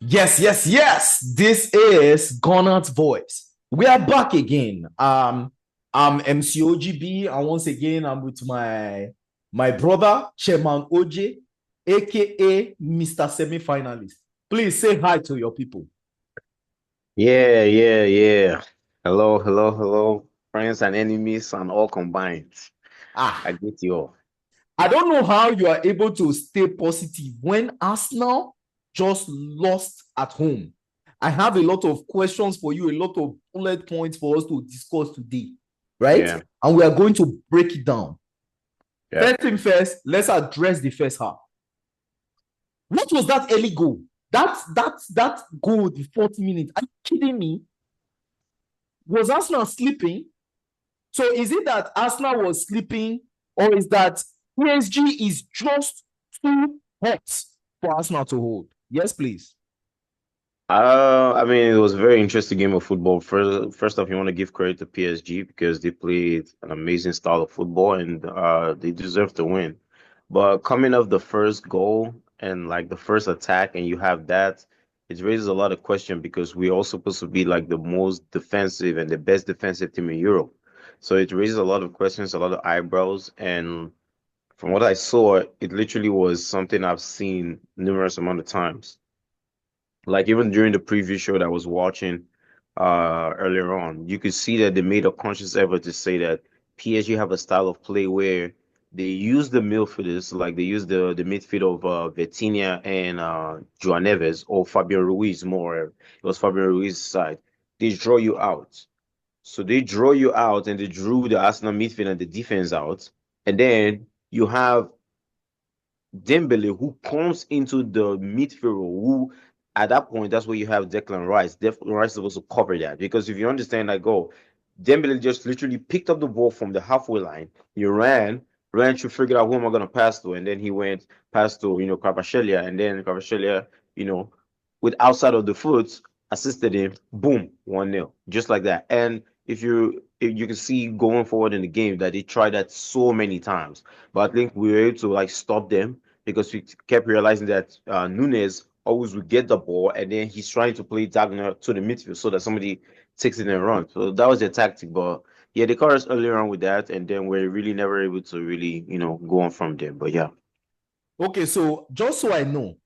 Yes, yes, yes. This is Gonat's voice. We are back again. I'm MCOGB, and once again, I'm with my brother Chairman OJ, aka Mr. Semi-Finalist. Please say hi to your people. Yeah. Hello, friends and enemies, and all combined. I Ah, get you all. I don't know how you are able to stay positive when Arsenal just lost at home. I have a lot of questions for you, a lot of bullet points for us to discuss today, right? Yeah, And we are going to break it down. yeah. First thing first, let's address the first half. What was that early goal? That goal, the 40 minutes. Are you kidding me? Was Arsenal sleeping? So is it that Arsenal was sleeping, or is that PSG is just too hot for Arsenal to hold? Yes, please. I mean, it was a very interesting game of football. First off, you want to give credit to PSG because they played an amazing style of football and they deserve to win. But coming off the first goal and like the first attack, and you have that, it raises a lot of question because we're all supposed to be like the most defensive and the best defensive team in Europe. So it raises a lot of questions, a lot of eyebrows, and from what I saw, it literally was something I've seen numerous amount of times. Like even during the preview show that I was watching earlier on, you could see that they made a conscious effort to say that PSG have a style of play where they use the midfielders, like they use the midfield of Vitinha and João Neves or Fabio Ruiz more. It was Fabio Ruiz's side. They draw you out. So they draw you out and they drew the Arsenal midfield and the defense out. And then you have Dembele, who comes into the midfield, who at that point, that's where you have Declan Rice. Declan Rice is supposed to cover that because if you understand that goal, Dembele just literally picked up the ball from the halfway line. He ran to figure out who am I going to pass to, and then he went past to Kvaratskhelia, and then Kvaratskhelia, you know, with outside of the foot, assisted him. Boom, 1-0, just like that. And if you can see going forward in the game that they tried that so many times, but I think we were able to like stop them because we kept realizing that Nunes always would get the ball and then he's trying to play diagonal to the midfield so that somebody takes it and runs. So that was their tactic. But yeah, they caught us earlier on with that, and then we're really never able to really, go on from there. But yeah, Okay, so just so I know,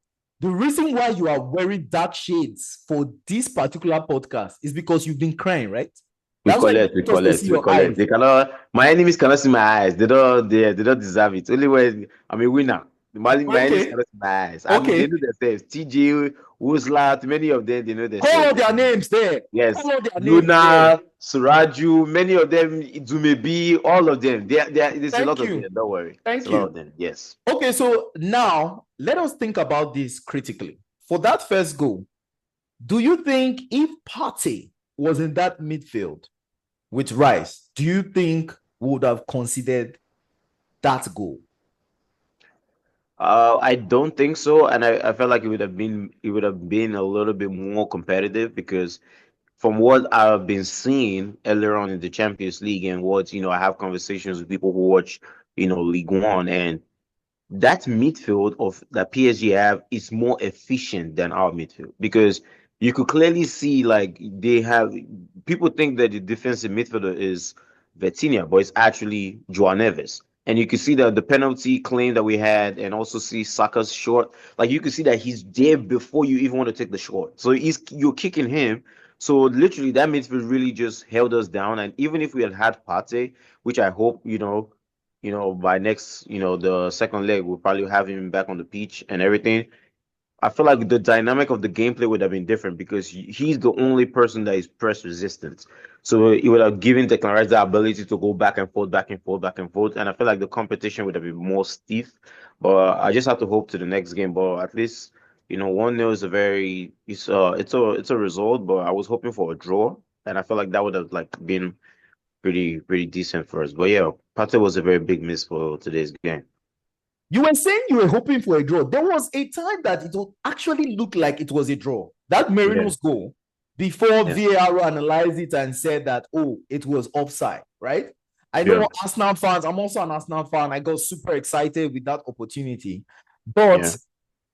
the reason why you are wearing dark shades for this particular podcast is because you've been crying, right? we That's why you collect, we want us to see collect, we your collect. eyes. They cannot. My enemies cannot see my eyes. They don't deserve it. Only when I'm a winner. My enemies Okay, cannot see my eyes. I mean, they okay. know themselves. TJ, Wuslat, many of them, they know Call themselves. out their names there. Yes, Call out their names there. Luna, Suraju, many of them, Izumebi, all of them. There's a lot Thank of you. them. Don't worry, it's Thank a lot you. of them. Yes. Okay, so now let us think about this critically. For that first goal, do you think if Partey was in that midfield with Rice, do you think we would have considered that goal? I don't think so, and I felt like it would have been a little bit more competitive because from what I've been seeing earlier on in the Champions League and what I have conversations with people who watch League One, and that midfield of that PSG have is more efficient than our midfield because you could clearly see like they have people think that the defensive midfielder is Vitinha, but it's actually João Neves. And you can see that the penalty claim that we had, and also see Saka's shot. Like you can see that he's there before you even want to take the shot. So you're kicking him. So literally, that midfield really just held us down. And even if we had Partey, which I hope by next, the second leg, we'll probably have him back on the pitch and everything. I feel like the dynamic of the gameplay would have been different because he's the only person that is press resistant. So it would have given Declan Rice the ability to go back and forth, back and forth, back and forth. And I feel like the competition would have been more stiff. But I just have to hope to the next game. But at least, 1-0 is a very it's a result, but I was hoping for a draw. And I feel like that would have like been pretty decent for us. But yeah, Pate was a very big miss for today's game. You were saying you were hoping for a draw. There was a time that it would actually look like it was a draw. That Yeah, Merino's goal, before yeah, VAR analyzed it and said that, oh, it was offside, right? I yeah, know Arsenal fans, I'm also an Arsenal fan. I got super excited with that opportunity. yeah. But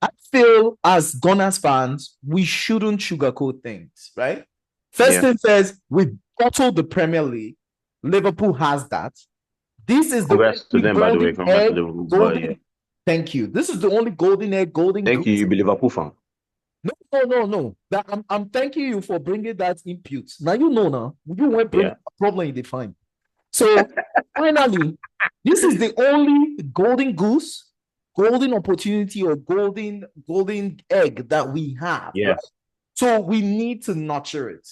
I feel as Gunners fans, we shouldn't sugarcoat things, right? First Yeah. thing first, we bottled the Premier League. Liverpool has that. This is the Congrats to only them, by the way. golden Congrats to egg, Liverpool. But yeah, golden. Thank you. This is the only golden egg, golden thank you. goose. You be Liverpool fan. No, no, no, no. That I'm thanking you for bringing that input. Now you know now. You won't bring Yeah. a problem in the fine. So finally, this is the only golden goose, golden opportunity, or golden egg that we have, right? Yeah. So we need to nurture it.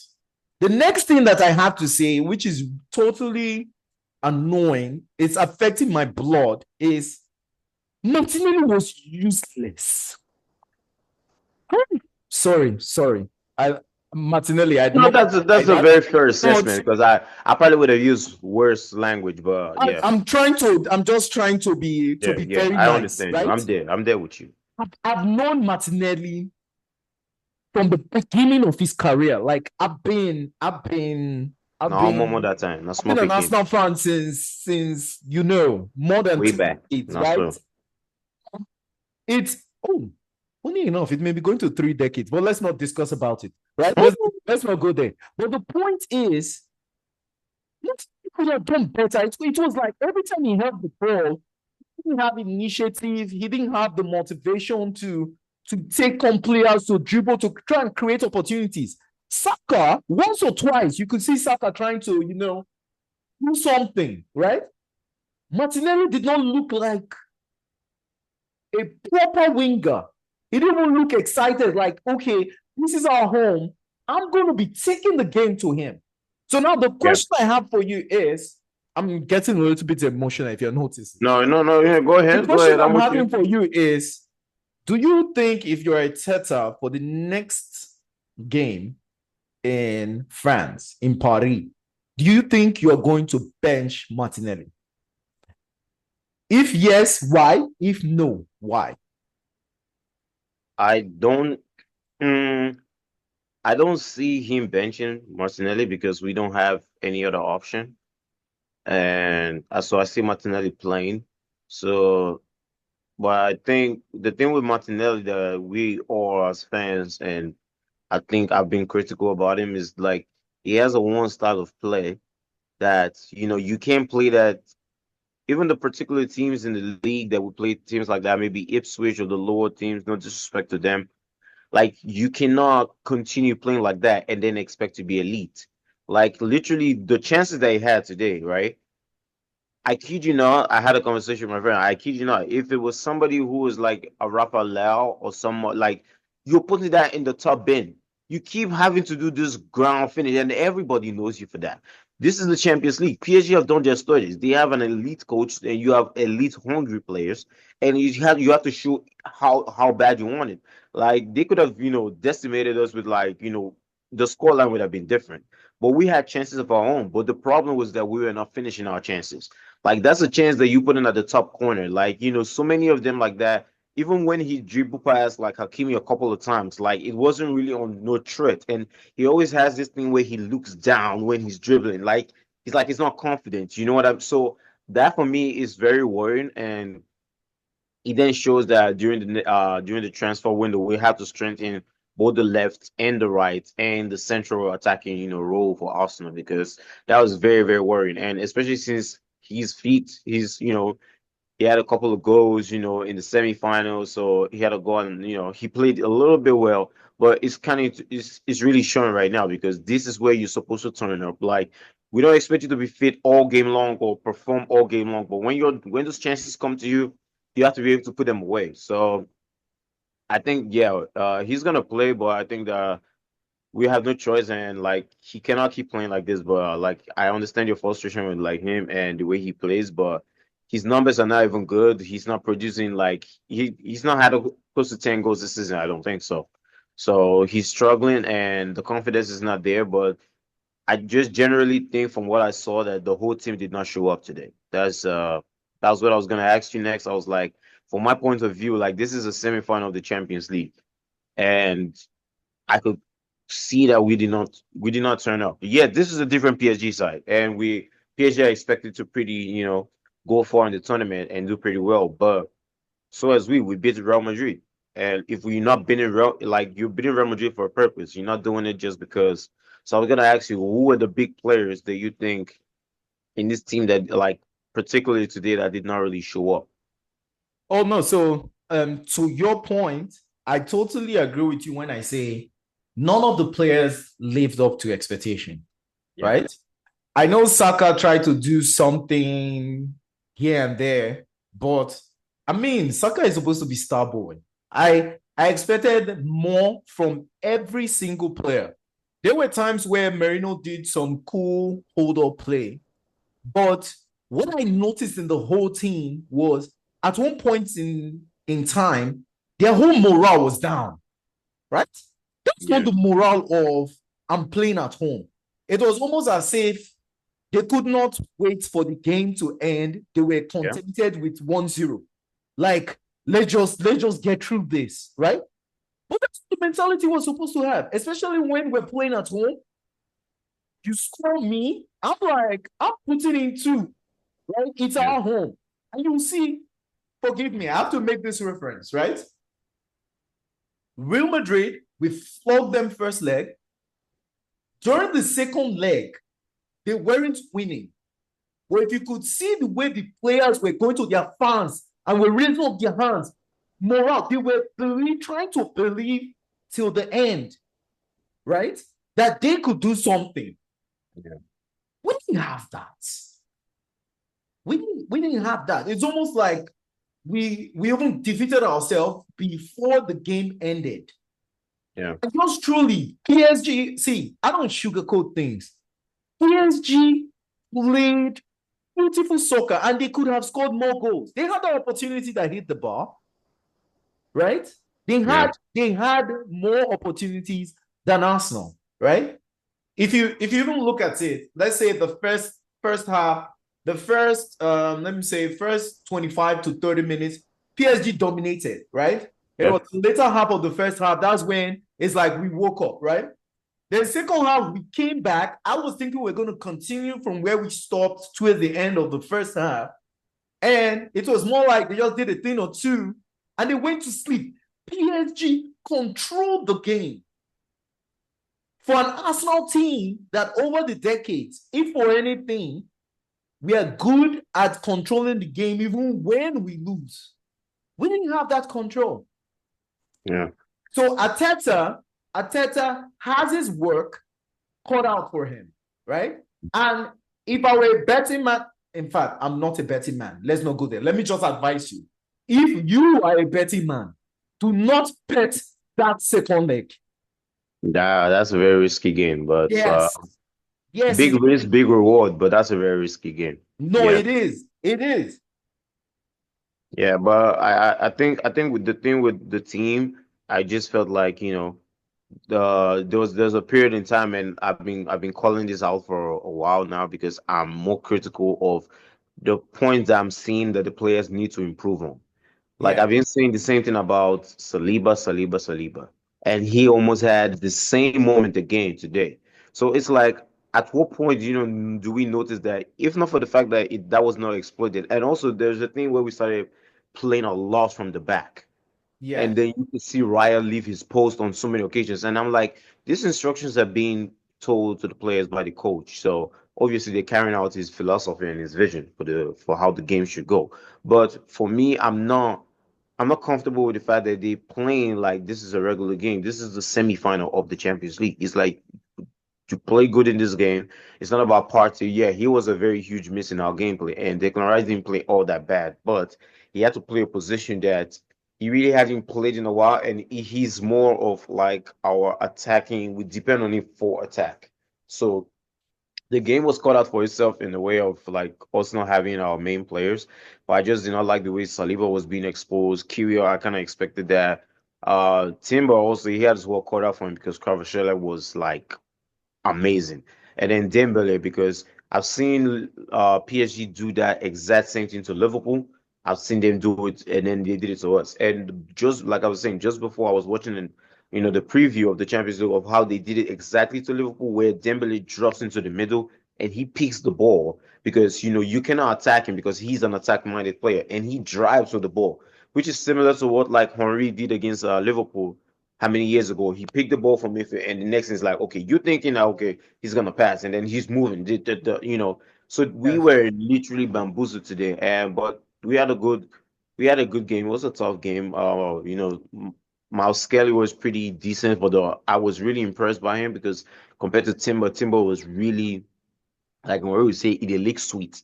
The next thing that I have to say, which is totally annoying, it's affecting my blood, is Martinelli was useless. Sorry. I Martinelli, I do No, not that's like a that. very fair But assessment because I probably would have used worse language, but yeah, I'm just trying to yeah, be yeah. very I nice, understand you. right? I'm there. I'm there with you. I've known Martinelli from the beginning of his career. Like I've No, more been that time. Not I've small been an picking. Arsenal fan since more than Way two back. decades, Not right? so. It's funny enough, it may be going to 3 decades, but let's not discuss about it, right? Let's not go there. But the point is, he could have done better. It was like every time he held the ball, he didn't have initiative. He didn't have the motivation to take on players, to dribble, to try and create opportunities. Saka, once or twice, you could see Saka trying to, do something, right? Martinelli did not look like a proper winger. He didn't even look excited, like, okay, this is our home. I'm going to be taking the game to him. So now the Yeah. question I have for you is, I'm getting a little bit emotional if you're noticing. No, no, no. Yeah, go The ahead. Go question ahead. I'm I'm with having you. for you is, do you think if you're a Teta for the next game in France, in Paris, do you think you're going to bench Martinelli? If yes, why? If no, why? I don't. Mm, I don't see him benching Martinelli because we don't have any other option, and so I see Martinelli playing. So, but I think the thing with Martinelli that we all as fans, and I think I've been critical about him, is like he has a one style of play that you can't play that. Even the particular teams in the league that would play teams like that, maybe Ipswich or the lower teams, no disrespect to them, like you cannot continue playing like that and then expect to be elite. Like literally the chances that he had today, right? I kid you not, I had a conversation with my friend. I kid you not, if it was somebody who was like a Rafael or someone like you're putting that in the top bin, you keep having to do this ground finish, and everybody knows you for that. This is the Champions League. PSG have done their studies. They have an elite coach, and you have elite hungry players, and you have to show how bad you want it. Like they could have decimated us with like the scoreline would have been different, but we had chances of our own. But the problem was that we were not finishing our chances. Like that's a chance that you put in at the top corner. Like, so many of them like that. Even when he dribble past like Hakimi a couple of times, like it wasn't really on no threat. And he always has this thing where he looks down when he's dribbling. Like he's not confident. You know what I'm so that for me is very worrying. And it then shows that during the transfer window, we have to strengthen both the left and the right and the central attacking role for Arsenal because that was very very worrying, and especially since he's feet, he had a couple of goals in the semifinals, so he had a goal and he played a little bit well, but it's kind of it's really showing right now because this is where you're supposed to turn up. Like we don't expect you to be fit all game long or perform all game long, but when those chances come to you, you have to be able to put them away. So I think yeah, he's gonna play, but I think that we have no choice, and like he cannot keep playing like this. But like I understand your frustration with like him and the way he plays, but his numbers are not even good. He's not producing like he's not had close to 10 goals this season. I don't think so. So he's struggling, and the confidence is not there. But I just generally think from what I saw that the whole team did not show up today. That's what I was gonna ask you next. I was like, from my point of view, like this is a semifinal of the Champions League, and I could see that we did not turn up. Yeah, this is a different PSG side, and we PSG are expected to pretty go far in the tournament and do pretty well. But so as we beat Real Madrid, And if you're not been in Real, like you've been in Real Madrid for a purpose, you're not doing it just because. So I was gonna ask you, who are the big players that you think in this team that like particularly today that did not really show up? Oh no, so to your point, I totally agree with you when I say none of the players lived up to expectation, Yeah, right? I know Saka tried to do something here and there, but I mean, Saka is supposed to be star boy. I expected more from every single player. There were times where Merino did some cool hold up play, but what I noticed in the whole team was at one point in time, their whole morale was down, right? That's not yeah, the morale of I'm playing at home. It was almost as if they could not wait for the game to end. They were yeah, contented with 1-0. Like, let's just get through this, right? But that's the mentality we're supposed to have, especially when we're playing at home. You score me, I'm like, I'm putting in two, right? It's yeah, our home. And you see, forgive me, I have to make this reference, right? Real Madrid, we flogged them first leg. During the second leg, they weren't winning. But if you could see the way the players were going to their fans and were raising up their hands, morale, they were trying to believe till the end, right? That they could do something. yeah, We didn't have that. We didn't have that. It's almost like we even defeated ourselves before the game ended. yeah, And yours truly, PSG, see, I don't sugarcoat things. PSG played beautiful soccer and they could have scored more goals. They had the opportunity that hit the bar, right? yeah, They had more opportunities than Arsenal, right? If you even look at it, let's say the first half, the first let me say first 25 to 30 minutes, PSG dominated, right? It yeah, was the later half of the first half. That's when it's like we woke up, right? Then second half, we came back. I was thinking we're going to continue from where we stopped towards the end of the first half. And it was more like they just did a thing or two and they went to sleep. PSG controlled the game. For an Arsenal team that over the decades, if for anything, we are good at controlling the game even when we lose. We didn't have that control. yeah, So Ateta has his work cut out for him, right? And if I were a betting man, in fact, I'm not a betting man. Let's not go there. Let me just advise you. If you are a betting man, do not bet that second leg. that's a very risky game, but Yes. Yes, big it risk, is. big reward, but that's a very risky game. No, Yeah. it is. It is. Yeah, but I think with the thing with the team, I just felt like, there's a period in time, and I've been calling this out for a while now because I'm more critical of the points that I'm seeing that the players need to improve on. Like Yeah. I've been saying the same thing about Saliba, and he almost had the same moment again today. So it's like, at what point, do we notice that if not for the fact that that was not exploited, and also there's a thing where we started playing a lot from the back, and Yes. then you can see Raya leave his post on so many occasions, and I'm like, these instructions are being told to the players by the coach. So obviously they're carrying out his philosophy and his vision for how the game should go. But for me, I'm not comfortable with the fact that they playing like this is a regular game. This is the semi-final of the Champions League. It's like to play good in this game. It's not about party. Yeah, he was a very huge miss in our gameplay, and Declan Rice didn't play all that bad, but he had to play a position that he really hadn't played in a while, and he's more of like our attacking. We depend on him for attack. So the game was cut out for itself in the way of like us not having our main players. But I just did not like the way Saliba was being exposed. Kiwior, I kind of expected that. Timber also, he had his work cut out for him because Kvaratskhelia was like amazing. And then Dembele, because I've seen PSG do that exact same thing to Liverpool. I've seen them do it, and then they did it to us. And just like I was saying, just before I was watching, the preview of the Champions League of how they did it exactly to Liverpool, where Dembele drops into the middle and he picks the ball because you cannot attack him because he's an attack-minded player and he drives with the ball. which is similar to what like Henry did against Liverpool how many years ago. He picked the ball from midfield, and the next thing is like, okay, you're thinking, okay, he's gonna pass, and then he's moving. So we Yes. were literally bamboozled today, and but we had a good game. It was a tough game. Miles Skelly was pretty decent, but I was really impressed by him because compared to Timber was really like when we say it a lick sweet.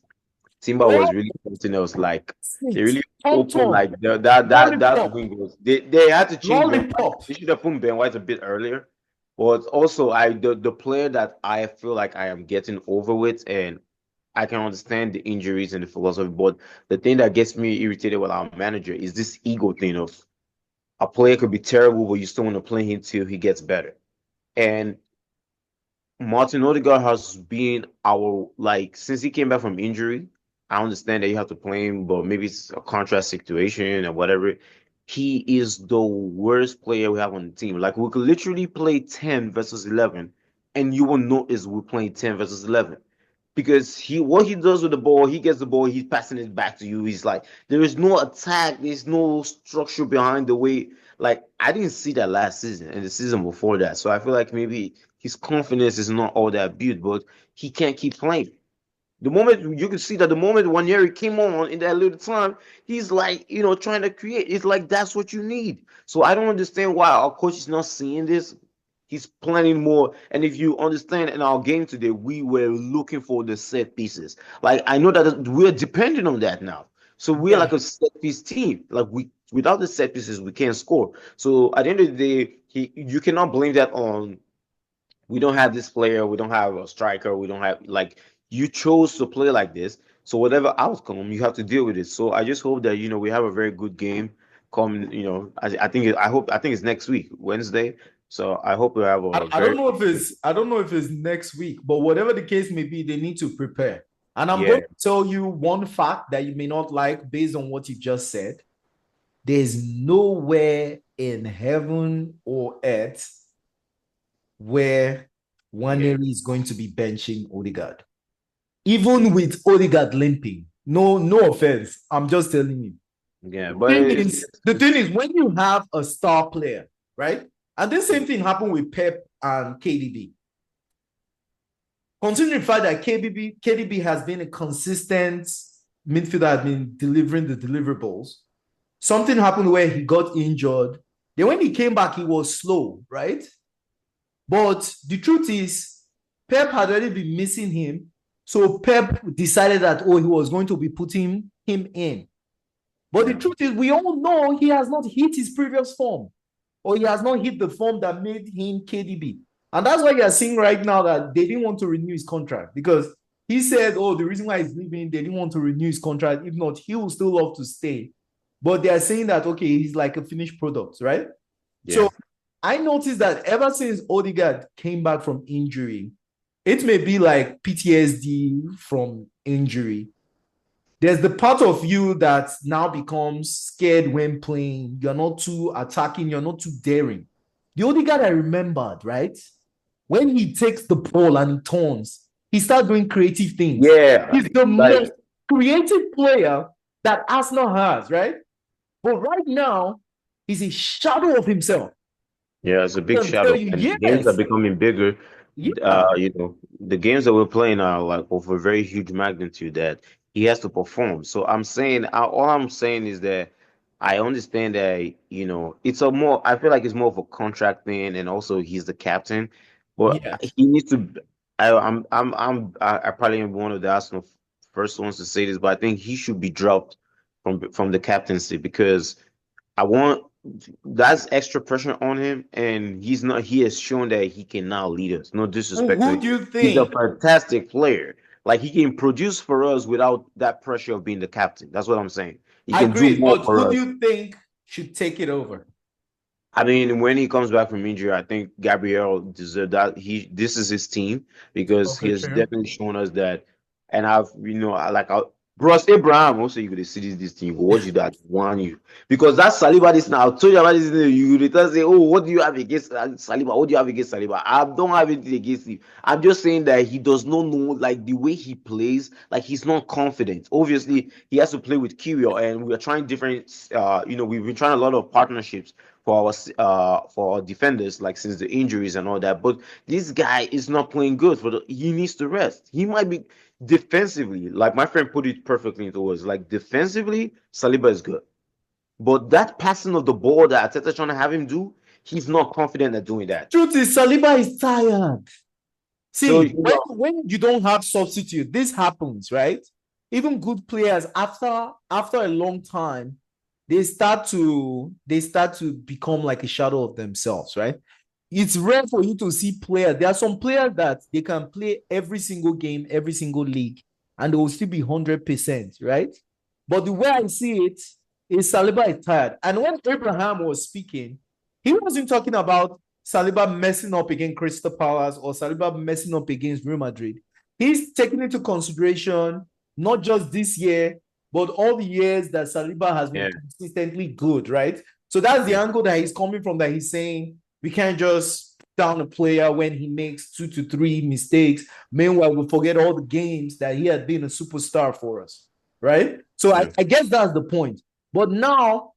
Timber was Well, really something else. Like they sweet. really Tom open Tom. like that Lollipop. wing was. They had to change Ben White. Lollipop. They should have put Ben White a bit earlier. But also the player that I feel like I am getting over with, and I can understand the injuries and the philosophy, but the thing that gets me irritated with our manager is this ego thing of a player could be terrible, but you still want to play him till he gets better. And Martin Odegaard has been our like since he came back from injury. I understand that you have to play him, but maybe it's a contract situation or whatever. He is the worst player we have on the team. Like we could literally play 10 versus 11, and you will notice we're playing 10 versus 11 because what he does with the ball, he gets the ball, he's passing it back to you. He's like, there is no attack, there's no structure behind the way. Like I didn't see that last season and the season before that. So I feel like maybe his confidence is not all that built, but he can't keep playing. The moment you can see that the moment Wanyeri came on in that little time, he's like, trying to create. It's like that's what you need. So I don't understand why our coach is not seeing this. He's planning more. And if you understand in our game today, we were looking for the set pieces. Like I know that we're dependent on that now. So we're Yeah. like a set piece team. Like we without the set pieces, we can't score. So at the end of the day, you cannot blame that on we don't have this player, we don't have a striker, we don't have like you chose to play like this. So whatever outcome, you have to deal with it. So I just hope that we have a very good game. Come, I think it's next week, Wednesday. So I hope we have a I don't very know if it's next week, but whatever the case may be, they need to prepare. And I'm yeah going to tell you one fact that you may not like based on what you just said. There's nowhere in heaven or earth where yeah Waneri is going to be benching Odegaard. Even with Odegaard limping. No, no offense. I'm just telling you. yeah. The But thing is, the thing is, when you have a star player, right? And this same mm, thing happened with Pep and KDB. Considering the fact that KDB has been a consistent midfielder, has been delivering the deliverables. Something happened where he got injured. Then when he came back, he was slow, right? But the truth is, Pep had already been missing him. So Pep decided that, oh, he was going to be putting him in. But the yeah truth is, we all know he has not hit his previous form, or he has not hit the form that made him KDB. And that's why you are seeing right now that they didn't want to renew his contract because he said, oh, the reason why he's leaving, they didn't want to renew his contract. If not, he will still love to stay. But they are saying that, okay, he's like a finished product, right? yeah So I noticed that ever since Odegaard came back from injury, it may be like PTSD from injury. There's the part of you that now becomes scared when playing. You're not too attacking, you're not too daring. The Odegaard I remembered, right? When he takes the ball and he turns, he starts doing creative things. yeah. He's the Like most creative player that Arsenal has, right? But right now, he's a shadow of himself. yeah, it's a I big can tell shadow, you, and the games are yes, becoming bigger. yeah, The games that we're playing are like of a very huge magnitude that he has to perform. So I'm saying, all I'm saying is that I understand that it's a more. I feel like it's more of a contract thing, and also he's the captain, but yes. he needs to. I probably am one of the Arsenal first ones to say this, but I think he should be dropped from the captaincy because I want that's extra pressure on him, and he's not. He has shown that he can now lead us. No disrespect to Who him, do you he's a think? fantastic player. Like he can produce for us without that pressure of being the captain. That's what I'm saying. He I can do agree, more but who for do us. you think should take it over? I mean, when he comes back from injury, I think Gabriel deserves that. This is his team because he has Okay. definitely shown us that. And I've, Bros Abraham also you could see this thing. What you that one you because that Saliba this now I told you about this thing, you return say, oh, what do you have against Saliba? What do you have against Saliba? I don't have anything against him. I'm just saying that he does not know like the way he plays, like he's not confident. Obviously, he has to play with Kyril, and we are trying different we've been trying a lot of partnerships for our defenders, like since the injuries and all that. But this guy is not playing good he needs to rest. He might be defensively, like my friend put it perfectly into words, like defensively, Saliba is good. But that passing of the ball that Ateta trying to have him do, he's not confident at doing that. Truth is, Saliba is tired. So See, when you don't have substitute, this happens, right? Even good players after a long time, they start to become like a shadow of themselves, right? It's rare for you to see players. There are some players that they can play every single game, every single league, and they will still be 100%, right? But the way I see it is Saliba is tired. And when Abraham was speaking, he wasn't talking about Saliba messing up against Crystal Palace or Saliba messing up against Real Madrid. He's taking into consideration not just this year, but all the years that Saliba has been consistently good, right? So that's the angle that he's coming from, that he's saying we can't just down a player when he makes 2 to 3 mistakes. Meanwhile, we forget all the games that he had been a superstar for us, right? So I guess that's the point. But now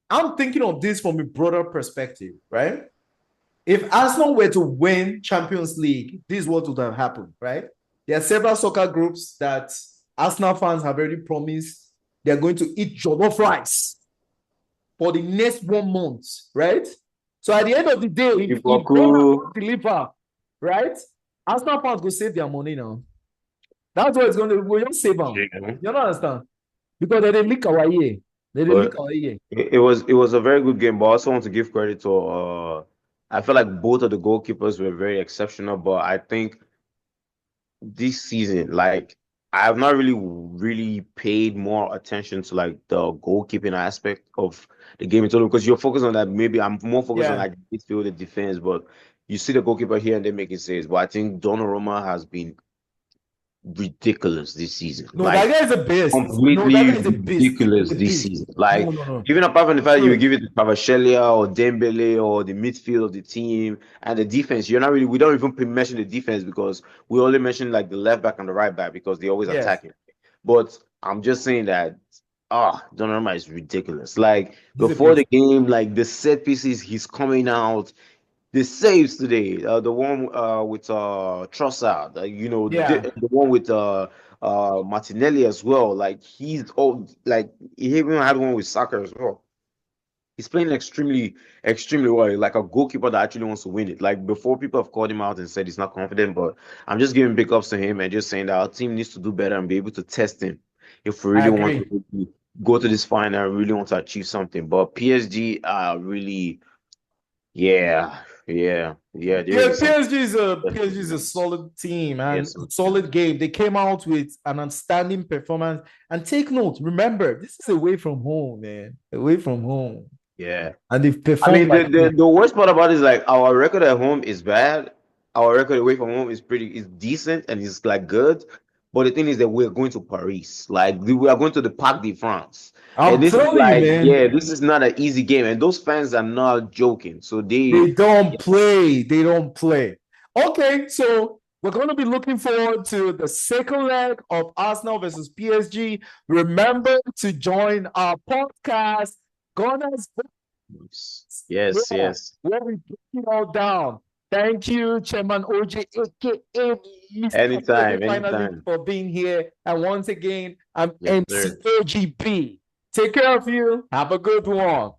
I'm thinking of this from a broader perspective, right? If Arsenal were to win Champions League, this is what would have happened, right? There are several soccer groups that Arsenal fans have already promised they're going to eat jollof rice for the next 1 month, right? So at the end of the day, if they don't deliver, right, Arsenal fans will save their money now. That's what it's going to. We don't save them. You don't understand? Because they didn't leak our ear. They didn't leak our ear. It was a very good game, but I also want to give credit to I feel like both of the goalkeepers were very exceptional, but I think this season, like I have not really paid more attention to like the goalkeeping aspect of the game in total because you're focused on that. Maybe I'm more focused on like midfield, the defense, but you see the goalkeeper here and they making saves. But I think Donnarumma has been ridiculous this season. No, like that guy is a beast. completely No, that guy is a beast. ridiculous A this beast. season. Like No. even apart from the fact that you give it to Kvaratskhelia or Dembele or the midfield of the team and the defense, we don't even mention the defense because we only mention like the left back and the right back because they always attacking. But I'm just saying that Donnarumma is ridiculous. Like before the game, like the set pieces he's coming out. The saves today, the one with Trossard, the one with Martinelli as well. Like he even had one with Saka as well. He's playing extremely, extremely well. Like a goalkeeper that actually wants to win it. Like before, people have called him out and said he's not confident, but I'm just giving big ups to him and just saying that our team needs to do better and be able to test him if we really want to go to this final and really want to achieve something. But PSG are really. Yeah. PSG is a solid team and solid game. They came out with an outstanding performance. And take note, remember, this is away from home, man. Away from home. Yeah. And they've performed. I mean, the worst part about it is like our record at home is bad. Our record away from home is decent and it's like good. But the thing is that we're going to Paris. Like we are going to the Parc de France. I'm telling you, man. This is not an easy game. And those fans are not joking. So they don't play. They don't play. Okay, so we're going to be looking forward to the second leg of Arsenal versus PSG. Remember to join our podcast, Gunners. Yes. Where we break it all down. Thank you, Chairman OJ, aka Mr. Anytime. for being here. And once again, I'm MC OGB. Take care of you. Have a good one.